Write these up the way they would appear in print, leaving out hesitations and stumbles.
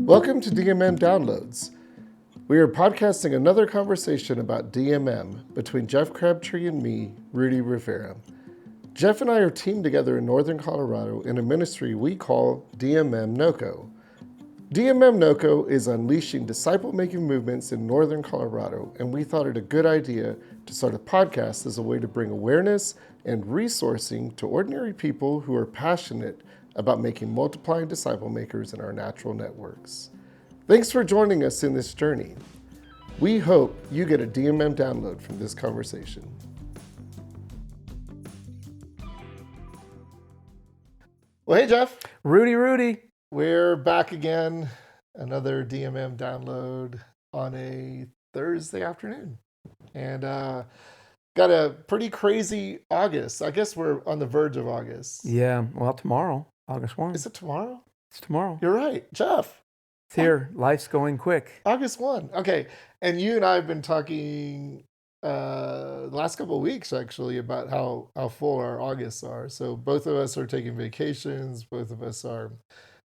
Welcome to DMM Downloads. We are podcasting another conversation about DMM between Jeff Crabtree and me, Rudy Rivera. Jeff and I are teamed together in Northern Colorado in a ministry we call DMM NOCO. DMM NOCO is unleashing disciple-making movements in Northern Colorado, and we thought it a good idea to start a podcast as a way to bring awareness and resourcing to ordinary people who are passionate about making multiplying disciple makers in our natural networks. Thanks for joining us in this journey. We hope you get a DMM download from this conversation. Well, hey, Jeff. Rudy. We're back again. Another DMM download on a Thursday afternoon. And got a pretty crazy August. I guess we're on the verge of August. Yeah, well, tomorrow, August 1. Is it tomorrow? It's tomorrow. You're right, Jeff. It's here. Life's going quick. August 1. Okay. And you and I have been talking the last couple of weeks, actually, about how full our Augusts are. So both of us are taking vacations. Both of us are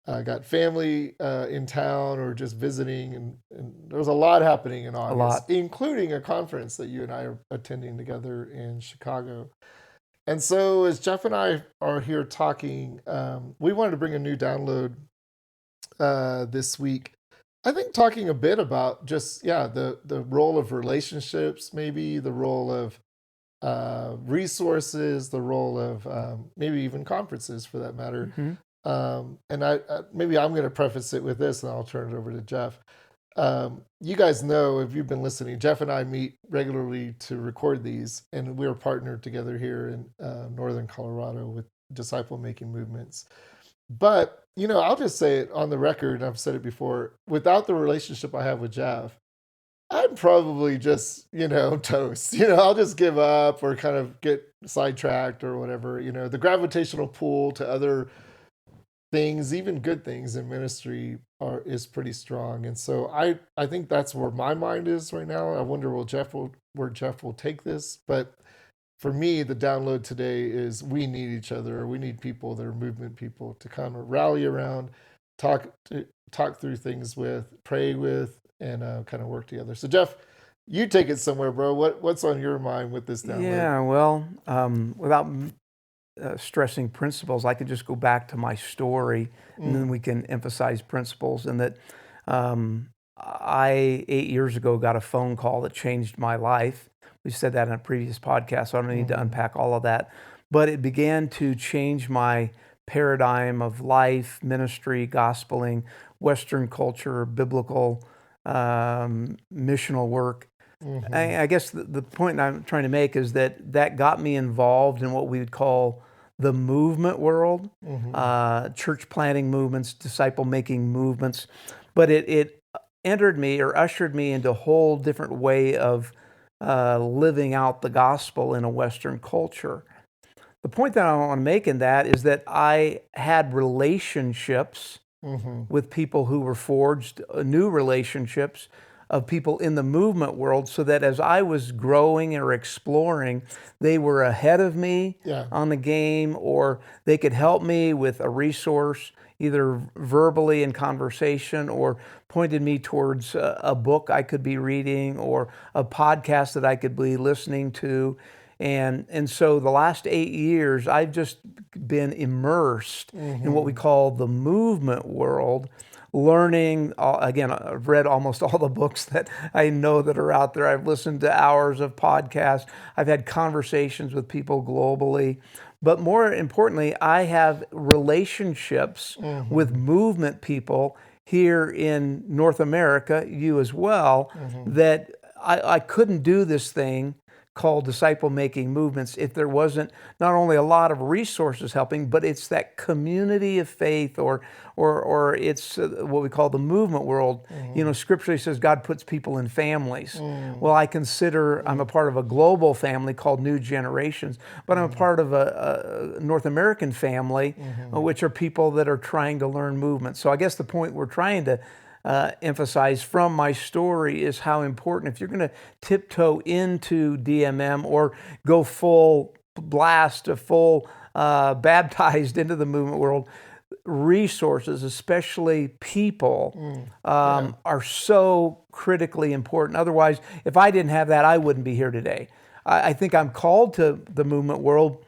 got family in town or just visiting. And there's a lot happening in August, including a conference that you and I are attending together in Chicago. And so as Jeff and I are here talking, we wanted to bring a new download this week. I think talking a bit about just, the role of relationships, maybe the role of resources, the role of maybe even conferences for that matter. Mm-hmm. And I maybe I'm going to preface it with this and I'll turn it over to Jeff. You guys know, if you've been listening, Jeff and I meet regularly to record these, and we're partnered together here in Northern Colorado with disciple making movements. But, I'll just say it on the record, and I've said it before, without the relationship I have with Jeff, I'd probably just, toast. I'll just give up or kind of get sidetracked or whatever. The gravitational pull to other things, even good things in ministry, is pretty strong. And so I think that's where my mind is right now. I wonder where Jeff will take this. But for me, the download today is we need each other. We need people that are movement people to kind of rally around, talk through things with, pray with, and kind of work together. So Jeff, you take it somewhere, bro. What's on your mind with this download? Yeah, well, without stressing principles, I could just go back to my story, and then we can emphasize principles. And that I 8 years ago got a phone call that changed my life. We said that in a previous podcast, so I don't need to unpack all of that. But it began to change my paradigm of life, ministry, gospeling, Western culture, biblical, missional work. Mm-hmm. I guess the point I'm trying to make is that got me involved in what we would call the movement world, church planting movements, disciple making movements. But it entered me or ushered me into a whole different way of living out the gospel in a Western culture. The point that I want to make in that is that I had relationships with people who were forged, new relationships of people in the movement world, so that as I was growing or exploring, they were ahead of me on the game, or they could help me with a resource, either verbally in conversation, or pointed me towards a book I could be reading or a podcast that I could be listening to. And so the last 8 years, I've just been immersed in what we call the movement world, learning. Again, I've read almost all the books that I know that are out there. I've listened to hours of podcasts. I've had conversations with people globally. But more importantly, I have relationships with movement people here in North America, you as well, that I couldn't do this thing called disciple making movements if there wasn't not only a lot of resources helping, but it's that community of faith, or it's what we call the movement world. Scripturally says God puts people in families. Well, I consider I'm a part of a global family called New Generations, but I'm a part of a North American family, which are people that are trying to learn movement. So I guess the point we're trying to emphasize from my story is how important, if you're going to tiptoe into DMM or go full blast, full baptized into the movement world, resources, especially people, Yeah. are so critically important. Otherwise, if I didn't have that, I wouldn't be here today. I think I'm called to the movement world,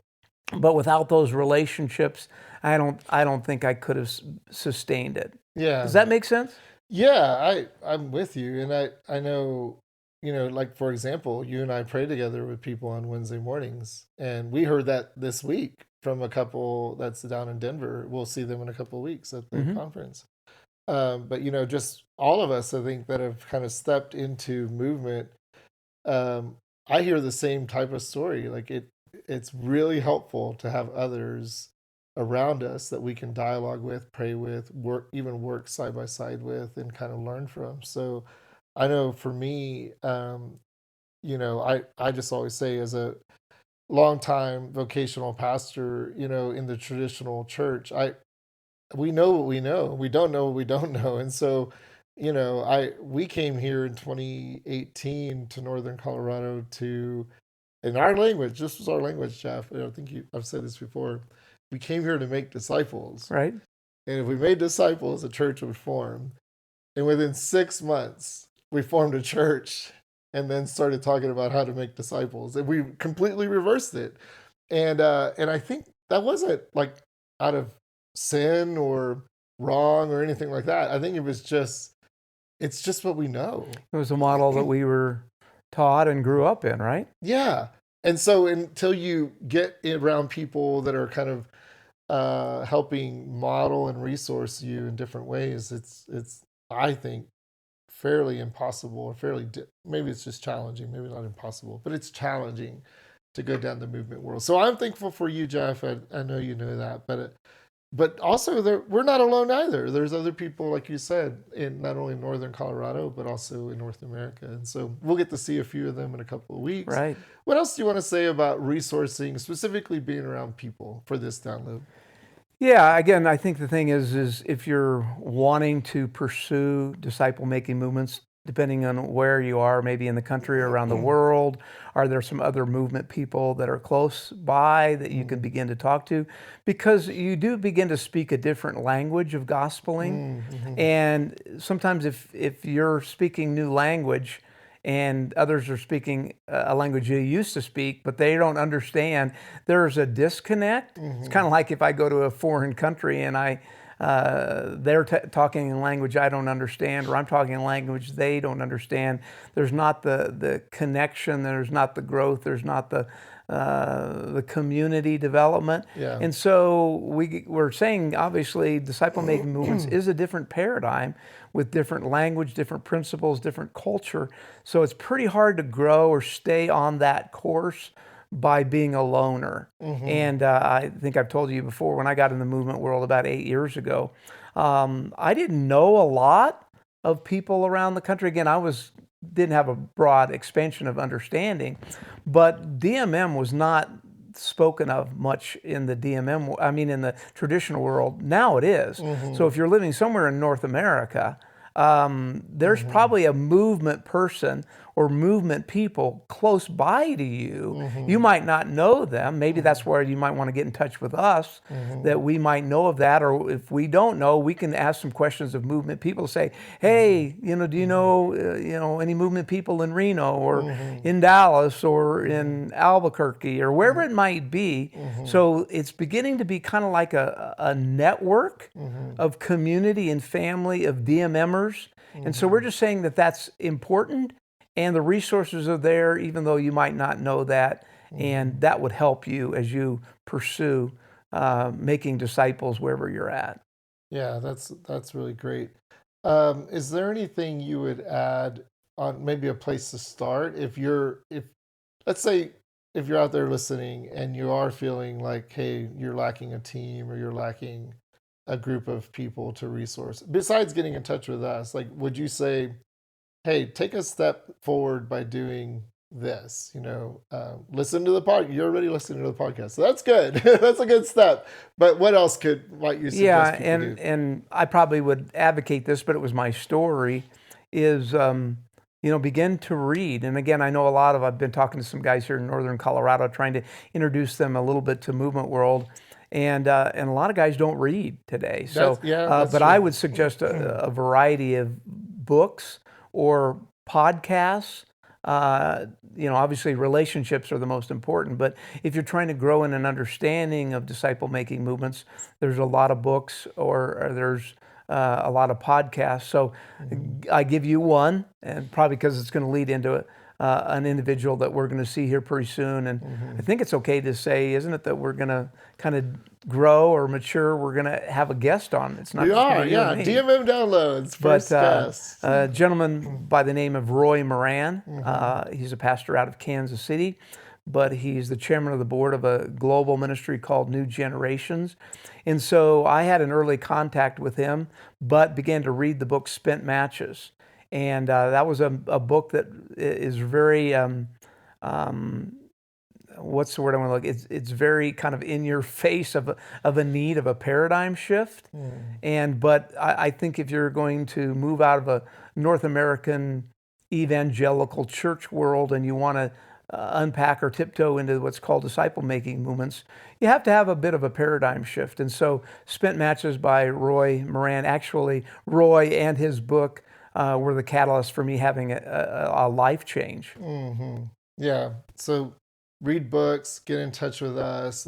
but without those relationships, I don't think I could have sustained it. Does Yeah. that make sense? Yeah, I'm with you, and I know, like for example, you and I pray together with people on Wednesday mornings, and we heard that this week from a couple that's down in Denver. We'll see them in a couple of weeks at the Hmm. conference. But just all of us, I think, that have kind of stepped into movement. Um, I hear the same type of story. Like it's really helpful to have others around us that we can dialogue with, pray with, work side by side with, and kind of learn from. So I know for me, I just always say as a longtime vocational pastor, in the traditional church, we know what we know. We don't know what we don't know. And so, we came here in 2018 to Northern Colorado to, in our language, this was our language, Jeff. I think I've said this before. We came here to make disciples. Right? And if we made disciples, a church would form. And within 6 months, we formed a church and then started talking about how to make disciples. And we completely reversed it. And I think that wasn't like out of sin or wrong or anything like that. I think it's just what we know. It was a model that we were taught and grew up in, right? Yeah. And so until you get around people that are kind of helping model and resource you in different ways, it's I think fairly impossible or maybe it's just challenging, maybe not impossible, but it's challenging to go down the movement world. So I'm thankful for you, Jeff. I know you know that, but also we're not alone either. There's other people, like you said, in not only northern Colorado, but also in North America. And so we'll get to see a few of them in a couple of weeks. Right. What else do you want to say about resourcing, specifically being around people for this download? Yeah, again, I think the thing is if you're wanting to pursue disciple making movements, depending on where you are, maybe in the country or around the world, are there some other movement people that are close by that you can begin to talk to? Because you do begin to speak a different language of gospeling. And sometimes if you're speaking new language, and others are speaking a language you used to speak, but they don't understand, there's a disconnect. It's kind of like if I go to a foreign country and they're talking in language I don't understand, or I'm talking in language they don't understand. There's not the connection, there's not the growth, there's not the community development. Yeah. And so we're saying, obviously, disciple making movements is a different paradigm with different language, different principles, different culture. So it's pretty hard to grow or stay on that course by being a loner. And I think I've told you before, when I got in the movement world about 8 years ago, I didn't know a lot of people around the country. Again, didn't have a broad expansion of understanding, but DMM was not spoken of much in the in the traditional world. Now it is. So if you're living somewhere in North America, there's probably a movement person or movement people close by to you. You might not know them. Maybe that's where you might want to get in touch with us, that we might know of that. Or if we don't know, we can ask some questions of movement people. Say, hey, do you know, any movement people in Reno or in Dallas or in Albuquerque or wherever it might be? So it's beginning to be kind of like a network of community and family of DMMers. And so we're just saying that that's important. And the resources are there, even though you might not know that. And that would help you as you pursue making disciples wherever you're at. Yeah, that's really great. Is there anything you would add on maybe a place to start if let's say if you're out there listening and you are feeling like, hey, you're lacking a team or you're lacking a group of people to resource, besides getting in touch with us, like, would you say, hey, take a step forward by doing this, listen to the podcast. You're already listening to the podcast. So that's good. That's a good step. But what else might you suggest people do? And I probably would advocate this, but it was my story, is, begin to read. And again, I know I've been talking to some guys here in Northern Colorado, trying to introduce them a little bit to movement world. and a lot of guys don't read today. So, that's but I true. would suggest a variety of books or podcasts. Obviously relationships are the most important, but if you're trying to grow in an understanding of disciple making movements, there's a lot of books or there's a lot of podcasts. So I give you one, and probably because it's going to lead into an individual that we're going to see here pretty soon. And I think it's okay to say, isn't it, that we're going to kind of grow or mature? We're going to have a guest on. It's not We just gonna are, be you yeah. and me. DMM Downloads, first guest. A gentleman by the name of Roy Moran. He's a pastor out of Kansas City, but he's the chairman of the board of a global ministry called New Generations. And so I had an early contact with him, but began to read the book Spent Matches. And that was a book that is very, what's the word I want to look? It's very kind of in your face of a need of a paradigm shift. But I think if you're going to move out of a North American evangelical church world and you want to unpack or tiptoe into what's called disciple making movements, you have to have a bit of a paradigm shift. And so Spent Matches by Roy Moran, actually Roy and his book were the catalyst for me having a life change. Yeah. So read books, get in touch with us,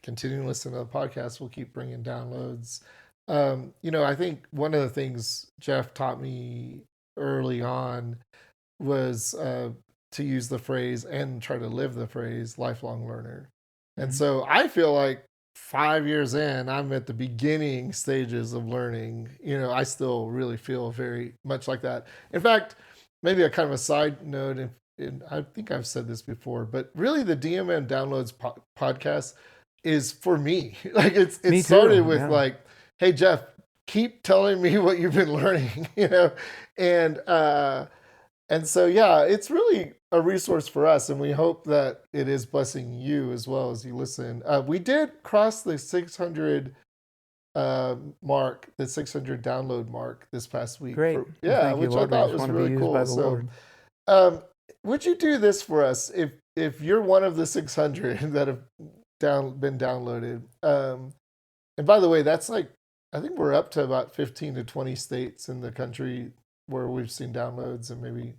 continue to listen to the podcast. We'll keep bringing downloads. I think one of the things Jeff taught me early on was to use the phrase and try to live the phrase lifelong learner. And so I feel like 5 years in, I'm at the beginning stages of learning. I still really feel very much like that. In fact, maybe a kind of a side note, and I think I've said this before, but really the DMM Downloads podcast is for me. Like it started with like, hey, Jeff, keep telling me what you've been learning, and so, yeah, it's really a resource for us, and we hope that it is blessing you as well as you listen. We did cross the 600 mark, the 600 download mark this past week. Great. Which I thought was really cool. So, would you do this for us if you're one of the 600 that have been downloaded? And by the way, that's like, I think we're up to about 15 to 20 states in the country where we've seen downloads, and maybe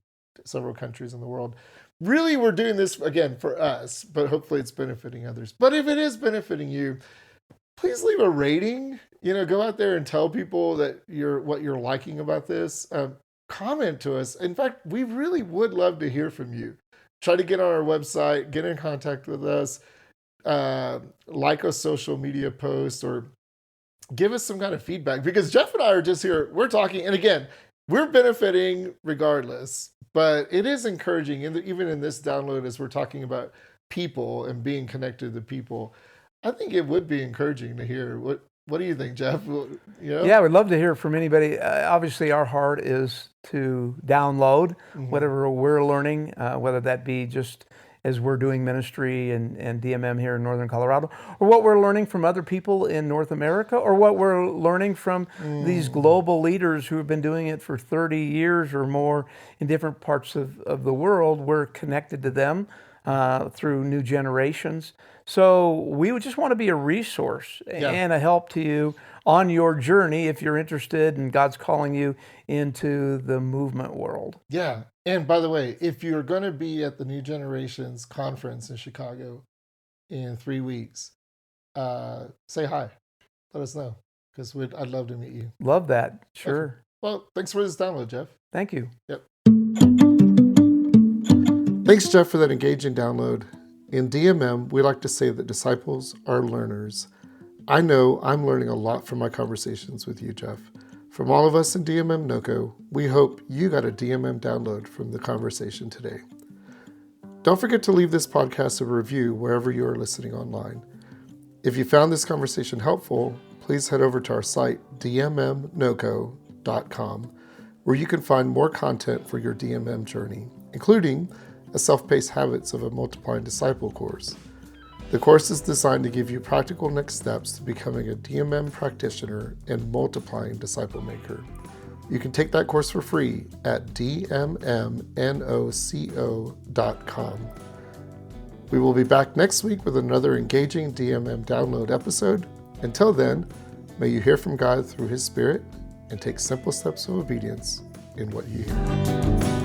several countries in the world. Really, we're doing this again for us, but hopefully it's benefiting others. But if it is benefiting you, please leave a rating. Go out there and tell people that what you're liking about this. Comment to us. In fact, we really would love to hear from you. Try to get on our website, get in contact with us, like a social media post, or give us some kind of feedback, because Jeff and I are just here. We're talking, and again, we're benefiting regardless, but it is encouraging, even in this download, as we're talking about people and being connected to people. I think it would be encouraging to hear. What do you think, Jeff? Yeah, we'd love to hear from anybody. Obviously, our heart is to download whatever we're learning, whether that be just as we're doing ministry and DMM here in Northern Colorado, or what we're learning from other people in North America, or what we're learning from these global leaders who have been doing it for 30 years or more in different parts of the world. We're connected to them through New Generations. So we would just want to be a resource and a help to you on your journey if you're interested and God's calling you into the movement world. Yeah. And by the way, if you're going to be at the New Generations conference in Chicago in 3 weeks, say hi. Let us know, because I'd love to meet you. Love that. Sure. Okay. Well, thanks for this download, Jeff. Thank you. Yep. Thanks, Jeff, for that engaging download. In DMM, we like to say that disciples are learners. I know I'm learning a lot from my conversations with you, Jeff. From all of us in DMM NOCO, we hope you got a DMM download from the conversation today. Don't forget to leave this podcast a review wherever you are listening online. If you found this conversation helpful, please head over to our site, dmmnoco.com, where you can find more content for your DMM journey, including a self-paced Habits of a Multiplying Disciple course. The course is designed to give you practical next steps to becoming a DMM practitioner and multiplying disciple maker. You can take that course for free at dmmnoco.com. We will be back next week with another engaging DMM download episode. Until then, may you hear from God through His Spirit and take simple steps of obedience in what you hear.